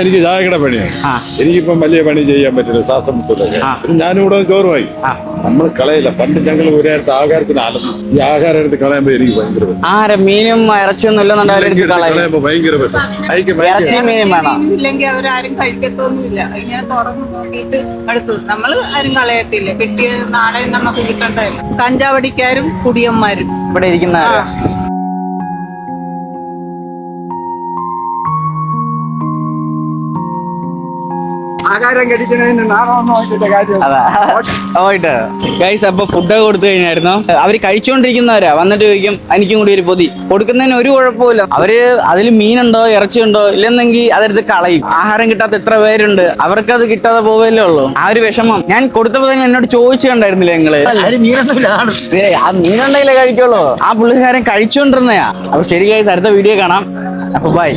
എനിക്ക് ചായക്കട പണിയാണ്. എനിക്കിപ്പം വലിയ പണി ചെയ്യാൻ പറ്റില്ല, ശ്വാസം മുട്ടലൊക്കെ. പിന്നെ ഞാനിവിടെ ചോറുമായി നമ്മൾ കളയില്ല. പണ്ട് ഞങ്ങൾ ഒരു നേരത്തെ ആഹാരത്തിന് ആലം ഈ ആഹാരം എടുത്ത് കളയുമ്പോ എനിക്ക് ഭയങ്കര മീനും ഇറച്ചിയൊന്നും കളയുമ്പോ ഭയങ്കര ഇല്ലെങ്കിൽ അവരാരും കഴിക്കത്തൊന്നുമില്ല. ഇങ്ങനെ തുറന്നു നോക്കിയിട്ട് അടുത്തു നമ്മൾ ആരും കളയത്തില്ല. കിട്ടിയ നാളെ നമുക്ക് കിട്ടണ്ടായിരുന്നു. കഞ്ചാവടിക്കാരും കുടിയന്മാരും ഇവിടെ ഇരിക്കുന്ന ആഹാരം കഴിക്കുന്നതിന് ഗൈസ്. അപ്പൊ ഫുഡ് കൊടുത്തു കഴിഞ്ഞായിരുന്നു. അവര് കഴിച്ചോണ്ടിരിക്കുന്നവരാ വന്നിട്ട് ചോദിക്കും എനിക്കും കൂടി ഒരു പൊതി. കൊടുക്കുന്നതിന് ഒരു കുഴപ്പമില്ല. അവര് അതിൽ മീനുണ്ടോ ഇറച്ചിയുണ്ടോ ഇല്ലെന്നെങ്കിൽ അതെടുത്ത് കളയും. ആഹാരം കിട്ടാത്ത എത്ര പേരുണ്ട്, അവർക്ക് അത് കിട്ടാതെ പോവല്ലേ ഉള്ളൂ. ആ ഒരു വിഷമം ഞാൻ കൊടുത്തപ്പോ തന്നെ എന്നോട് ചോദിച്ചു കണ്ടായിരുന്നില്ല നിങ്ങള്. ആ മീനുണ്ടെങ്കിലേ കഴിക്കുള്ളൂ. ആ പുള്ളിക്കാരൻ കഴിച്ചോണ്ടിരുന്നയാ. അപ്പൊ ശരി ഗൈസ്, അടുത്ത വീഡിയോ കാണാം. അപ്പൊ ബൈ.